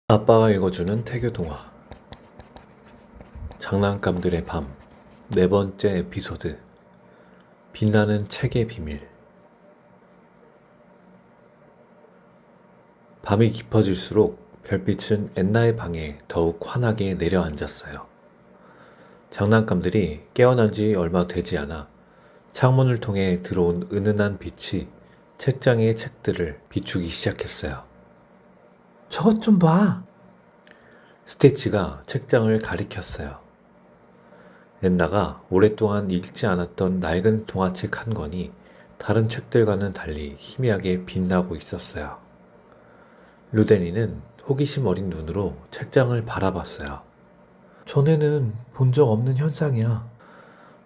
아빠가 읽어주는 태교 동화 장난감들의 밤 네 번째 에피소드 빛나는 책의 비밀. 밤이 깊어질수록 별빛은 엔나의 방에 더욱 환하게 내려앉았어요. 장난감들이 깨어난 지 얼마 되지 않아 창문을 통해 들어온 은은한 빛이 책장의 책들을 비추기 시작했어요. 저것 좀 봐. 스티치가 책장을 가리켰어요. 엔나가 오랫동안 읽지 않았던 낡은 동화책 한 권이 다른 책들과는 달리 희미하게 빛나고 있었어요. 루데니는 호기심 어린 눈으로 책장을 바라봤어요. 전에는 본 적 없는 현상이야.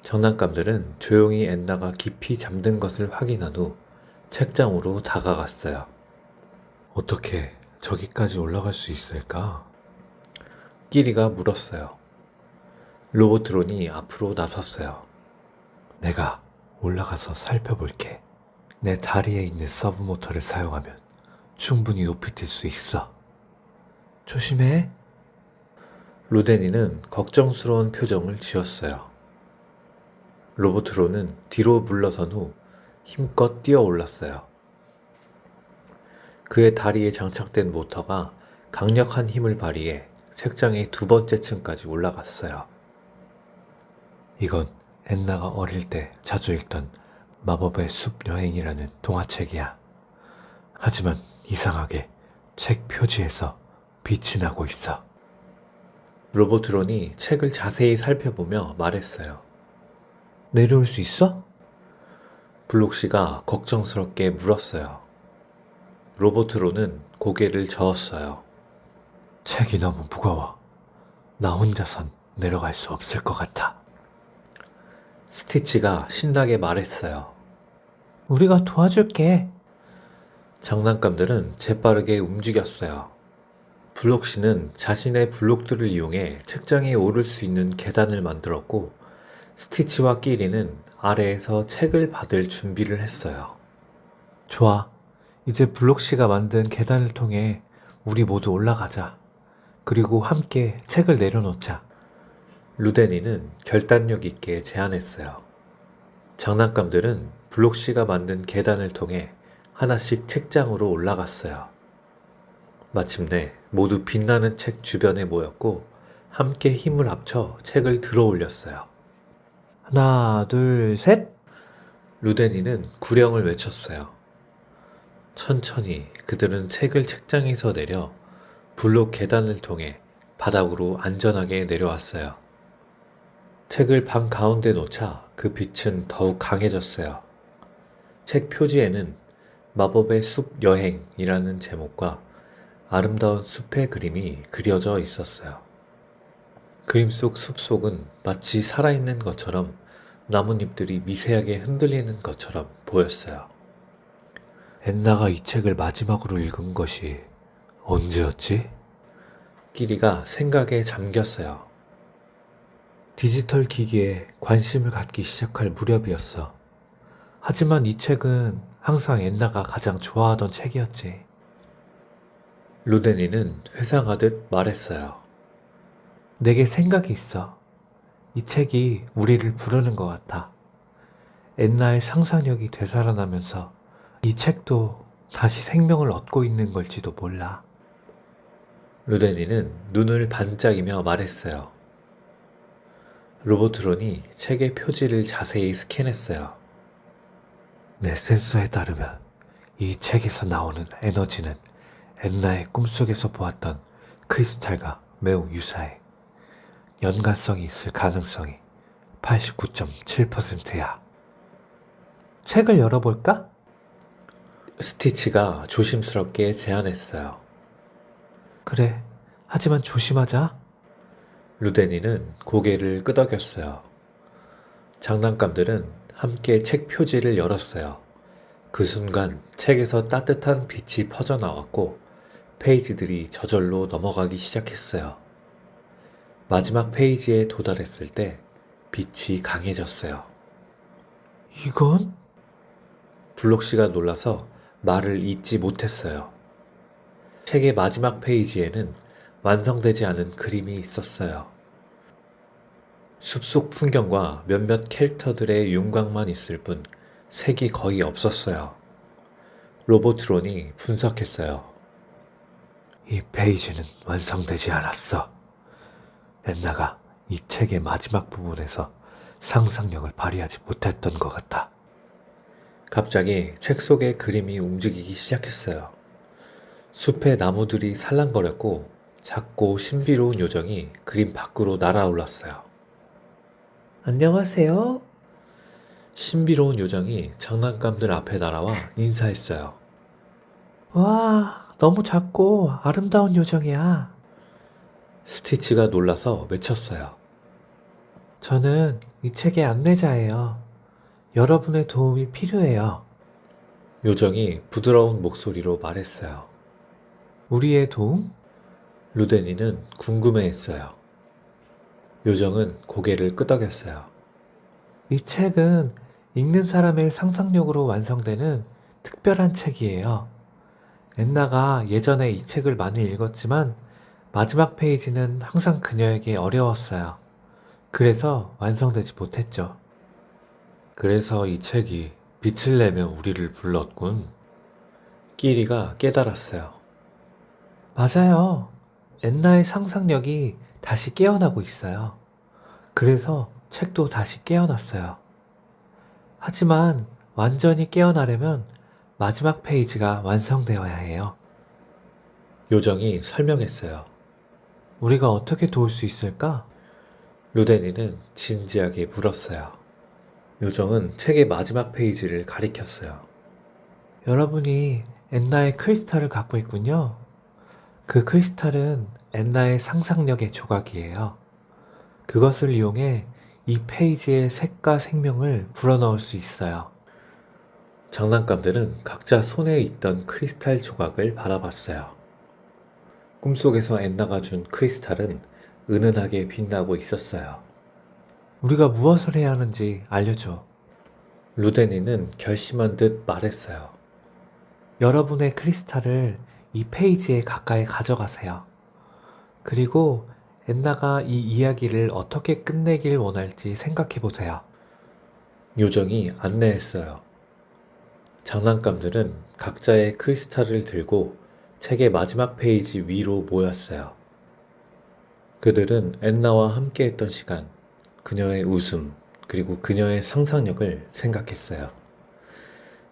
장난감들은 조용히 엔나가 깊이 잠든 것을 확인한 후 책장으로 다가갔어요. 어떻게 저기까지 올라갈 수 있을까? 끼리가 물었어요. 로보트론이 앞으로 나섰어요. 내가 올라가서 살펴볼게. 내 다리에 있는 서브모터를 사용하면 충분히 높이 뛸 수 있어. 조심해. 루데니는 걱정스러운 표정을 지었어요. 로보트론은 뒤로 물러선 후 힘껏 뛰어 올랐어요. 그의 다리에 장착된 모터가 강력한 힘을 발휘해 책장의 두 번째 층까지 올라갔어요. 이건 엔나가 어릴 때 자주 읽던 마법의 숲 여행이라는 동화책이야. 하지만 이상하게 책 표지에서 빛이 나고 있어. 로보트론이 책을 자세히 살펴보며 말했어요. 내려올 수 있어? 블록씨가 걱정스럽게 물었어요. 로보트론은 고개를 저었어요. 책이 너무 무거워. 나 혼자선 내려갈 수 없을 것 같아. 스티치가 신나게 말했어요. 우리가 도와줄게. 장난감들은 재빠르게 움직였어요. 블록씨는 자신의 블록들을 이용해 책장에 오를 수 있는 계단을 만들었고 스티치와 끼리는 아래에서 책을 받을 준비를 했어요. 좋아. 이제 블록씨가 만든 계단을 통해 우리 모두 올라가자. 그리고 함께 책을 내려놓자. 루데니는 결단력 있게 제안했어요. 장난감들은 블록씨가 만든 계단을 통해 하나씩 책장으로 올라갔어요. 마침내 모두 빛나는 책 주변에 모였고 함께 힘을 합쳐 책을 들어 올렸어요. 하나, 둘, 셋. 루데니는 구령을 외쳤어요. 천천히 그들은 책을 책장에서 내려 블록 계단을 통해 바닥으로 안전하게 내려왔어요. 책을 방 가운데 놓자 그 빛은 더욱 강해졌어요. 책 표지에는 마법의 숲 여행이라는 제목과 아름다운 숲의 그림이 그려져 있었어요. 그림 속 숲속은 마치 살아있는 것처럼 나뭇잎들이 미세하게 흔들리는 것처럼 보였어요. 엔나가 이 책을 마지막으로 읽은 것이 언제였지? 끼리가 생각에 잠겼어요. 디지털 기기에 관심을 갖기 시작할 무렵이었어. 하지만 이 책은 항상 엔나가 가장 좋아하던 책이었지. 루데니는 회상하듯 말했어요. 내게 생각이 있어. 이 책이 우리를 부르는 것 같아. 엔나의 상상력이 되살아나면서 이 책도 다시 생명을 얻고 있는 걸지도 몰라. 루데니는 눈을 반짝이며 말했어요. 로보트론이 책의 표지를 자세히 스캔했어요. 내 센서에 따르면 이 책에서 나오는 에너지는 엔나의 꿈속에서 보았던 크리스탈과 매우 유사해. 연관성이 있을 가능성이 89.7%야. 책을 열어볼까? 스티치가 조심스럽게 제안했어요. 그래. 하지만 조심하자. 루데니는 고개를 끄덕였어요. 장난감들은 함께 책 표지를 열었어요. 그 순간 책에서 따뜻한 빛이 퍼져나왔고 페이지들이 저절로 넘어가기 시작했어요. 마지막 페이지에 도달했을 때 빛이 강해졌어요. 이건? 블록씨가 놀라서 말을 잇지 못했어요. 책의 마지막 페이지에는 완성되지 않은 그림이 있었어요. 숲속 풍경과 몇몇 캐릭터들의 윤곽만 있을 뿐 색이 거의 없었어요. 로보트론이 분석했어요. 이 페이지는 완성되지 않았어. 엔나가 이 책의 마지막 부분에서 상상력을 발휘하지 못했던 것 같아. 갑자기 책 속의 그림이 움직이기 시작했어요. 숲의 나무들이 살랑거렸고 작고 신비로운 요정이 그림 밖으로 날아올랐어요. 안녕하세요. 신비로운 요정이 장난감들 앞에 날아와 인사했어요. 와, 너무 작고 아름다운 요정이야. 스티치가 놀라서 외쳤어요. 저는 이 책의 안내자예요. 여러분의 도움이 필요해요. 요정이 부드러운 목소리로 말했어요. 우리의 도움? 루데니는 궁금해했어요. 요정은 고개를 끄덕였어요. 이 책은 읽는 사람의 상상력으로 완성되는 특별한 책이에요. 엔나가 예전에 이 책을 많이 읽었지만 마지막 페이지는 항상 그녀에게 어려웠어요. 그래서 완성되지 못했죠. 그래서 이 책이 빛을 내며 우리를 불렀군. 끼리가 깨달았어요. 맞아요. 엔나의 상상력이 다시 깨어나고 있어요. 그래서 책도 다시 깨어났어요. 하지만 완전히 깨어나려면 마지막 페이지가 완성되어야 해요. 요정이 설명했어요. 우리가 어떻게 도울 수 있을까? 루데니는 진지하게 물었어요. 요정은 책의 마지막 페이지를 가리켰어요. 여러분이 엔나의 크리스탈을 갖고 있군요. 그 크리스탈은 엔나의 상상력의 조각이에요. 그것을 이용해 이 페이지의 색과 생명을 불어넣을 수 있어요. 장난감들은 각자 손에 있던 크리스탈 조각을 바라봤어요. 꿈속에서 엔나가 준 크리스탈은 은은하게 빛나고 있었어요. 우리가 무엇을 해야 하는지 알려줘. 루데니는 결심한 듯 말했어요. 여러분의 크리스탈을 이 페이지에 가까이 가져가세요. 그리고 엔나가 이 이야기를 어떻게 끝내길 원할지 생각해 보세요. 요정이 안내했어요. 장난감들은 각자의 크리스탈을 들고 책의 마지막 페이지 위로 모였어요. 그들은 엔나와 함께했던 시간, 그녀의 웃음, 그리고 그녀의 상상력을 생각했어요.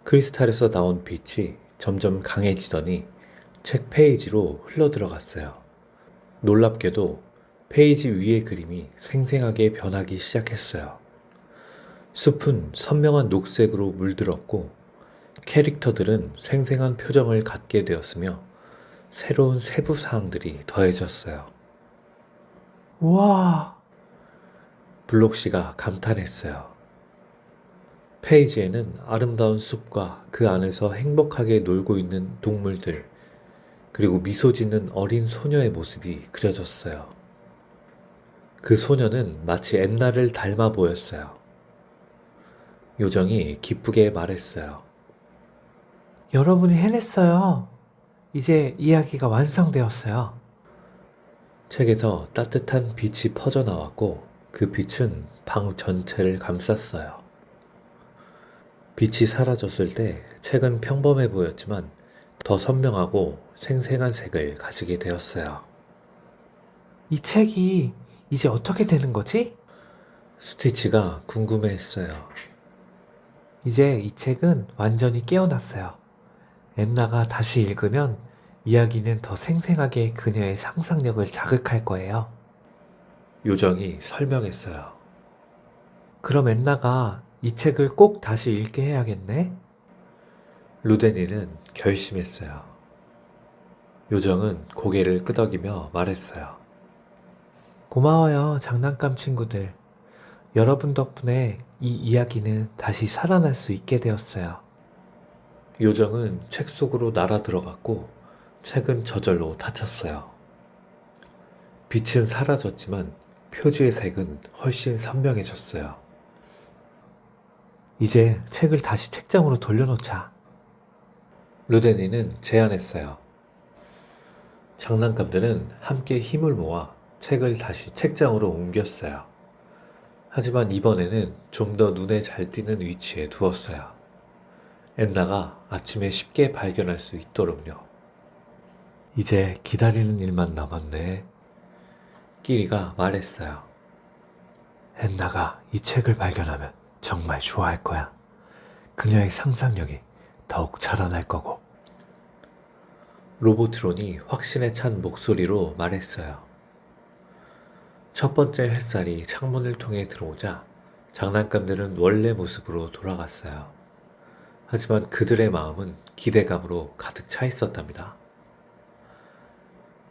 크리스탈에서 나온 빛이 점점 강해지더니 책 페이지로 흘러들어갔어요. 놀랍게도 페이지 위의 그림이 생생하게 변하기 시작했어요. 숲은 선명한 녹색으로 물들었고 캐릭터들은 생생한 표정을 갖게 되었으며 새로운 세부 사항들이 더해졌어요. 우와, 블록씨가 감탄했어요. 페이지에는 아름다운 숲과 그 안에서 행복하게 놀고 있는 동물들, 그리고 미소 짓는 어린 소녀의 모습이 그려졌어요. 그 소녀는 마치 엔나를 닮아 보였어요. 요정이 기쁘게 말했어요. 여러분이 해냈어요. 이제 이야기가 완성되었어요. 책에서 따뜻한 빛이 퍼져나왔고 그 빛은 방 전체를 감쌌어요. 빛이 사라졌을 때 책은 평범해 보였지만 더 선명하고 생생한 색을 가지게 되었어요. 이 책이 이제 어떻게 되는 거지? 스티치가 궁금해했어요. 이제 이 책은 완전히 깨어났어요. 엔나가 다시 읽으면 이야기는 더 생생하게 그녀의 상상력을 자극할 거예요. 요정이 설명했어요. 그럼 엔나가 이 책을 꼭 다시 읽게 해야겠네? 루데니는 결심했어요. 요정은 고개를 끄덕이며 말했어요. 고마워요, 장난감 친구들. 여러분 덕분에 이 이야기는 다시 살아날 수 있게 되었어요. 요정은 책 속으로 날아 들어갔고 책은 저절로 닫혔어요. 빛은 사라졌지만 표지의 색은 훨씬 선명해졌어요. 이제 책을 다시 책장으로 돌려놓자. 루데니는 제안했어요. 장난감들은 함께 힘을 모아 책을 다시 책장으로 옮겼어요. 하지만 이번에는 좀 더 눈에 잘 띄는 위치에 두었어요. 엔나가 아침에 쉽게 발견할 수 있도록요. 이제 기다리는 일만 남았네. 끼리가 말했어요. hen나가 이 책을 발견하면 정말 좋아할 거야. 그녀의 상상력이 더욱 자라날 거고. 로보트론이 확신에 찬 목소리로 말했어요. 첫 번째 햇살이 창문을 통해 들어오자 장난감들은 원래 모습으로 돌아갔어요. 하지만 그들의 마음은 기대감으로 가득 차 있었답니다.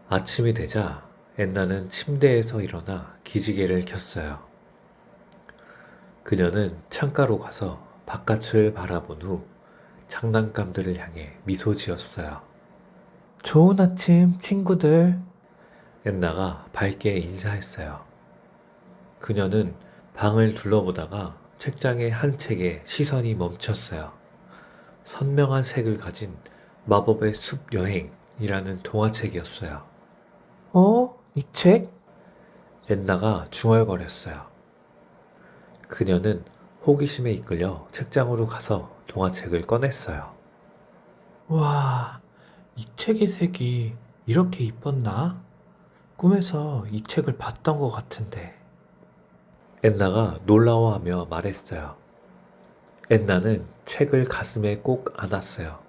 아침이 되자 엔나는 침대에서 일어나 기지개를 켰어요. 그녀는 창가로 가서 바깥을 바라본 후 장난감들을 향해 미소 지었어요. 좋은 아침, 친구들. 엔나가 밝게 인사했어요. 그녀는 방을 둘러보다가 책장의 한 책에 시선이 멈췄어요. 선명한 색을 가진 마법의 숲 여행이라는 동화책이었어요. 이 책? 엔나가 중얼거렸어요. 그녀는 호기심에 이끌려 책장으로 가서 동화책을 꺼냈어요. 와, 이 책의 색이 이렇게 이뻤나? 꿈에서 이 책을 봤던 것 같은데. 엔나가 놀라워하며 말했어요. 엔나는 책을 가슴에 꼭 안았어요.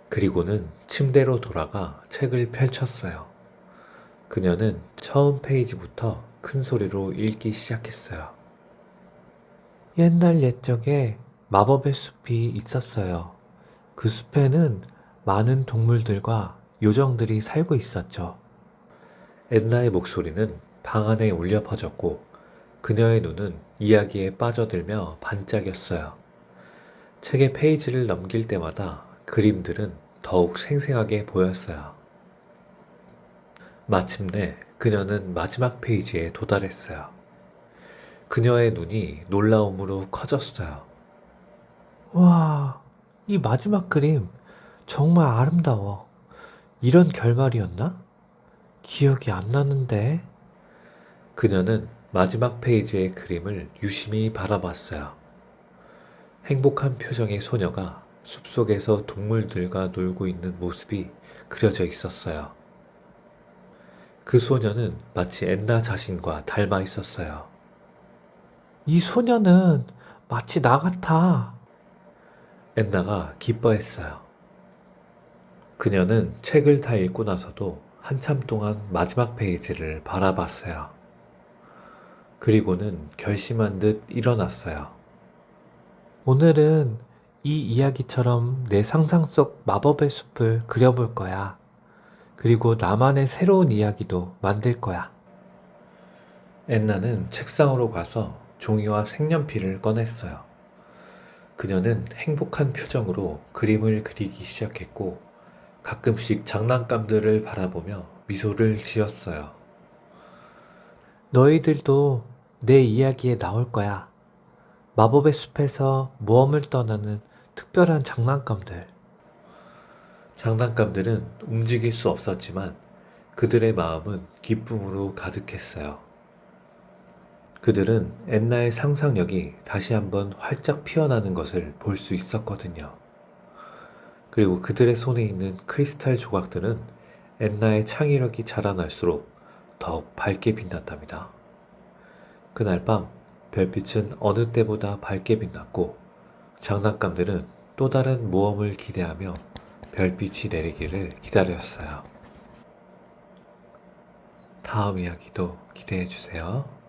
그리고는 침대로 돌아가 책을 펼쳤어요. 그녀는 처음 페이지부터 큰 소리로 읽기 시작했어요. 옛날 옛적에 마법의 숲이 있었어요. 그 숲에는 많은 동물들과 요정들이 살고 있었죠. 엔나의 목소리는 방 안에 울려 퍼졌고 그녀의 눈은 이야기에 빠져들며 반짝였어요. 책의 페이지를 넘길 때마다 그림들은 더욱 생생하게 보였어요. 마침내 그녀는 마지막 페이지에 도달했어요. 그녀의 눈이 놀라움으로 커졌어요. 와, 이 마지막 그림 정말 아름다워. 이런 결말이었나? 기억이 안 나는데. 그녀는 마지막 페이지의 그림을 유심히 바라봤어요. 행복한 표정의 소녀가 숲속에서 동물들과 놀고 있는 모습이 그려져 있었어요. 그 소녀는 마치 엔나 자신과 닮아 있었어요. 이 소녀는 마치 나 같아. 엔나가 기뻐했어요. 그녀는 책을 다 읽고 나서도 한참 동안 마지막 페이지를 바라봤어요. 그리고는 결심한 듯 일어났어요. 오늘은 이 이야기처럼 내 상상 속 마법의 숲을 그려볼 거야. 그리고 나만의 새로운 이야기도 만들 거야. 엔나는 책상으로 가서 종이와 색연필을 꺼냈어요. 그녀는 행복한 표정으로 그림을 그리기 시작했고 가끔씩 장난감들을 바라보며 미소를 지었어요. 너희들도 내 이야기에 나올 거야. 마법의 숲에서 모험을 떠나는 특별한 장난감들. 장난감들은 움직일 수 없었지만 그들의 마음은 기쁨으로 가득했어요. 그들은 엔나의 상상력이 다시 한번 활짝 피어나는 것을 볼 수 있었거든요. 그리고 그들의 손에 있는 크리스탈 조각들은 엔나의 창의력이 자라날수록 더욱 밝게 빛났답니다. 그날 밤 별빛은 어느 때보다 밝게 빛났고 장난감들은 또 다른 모험을 기대하며 별빛이 내리기를 기다렸어요. 다음 이야기도 기대해 주세요.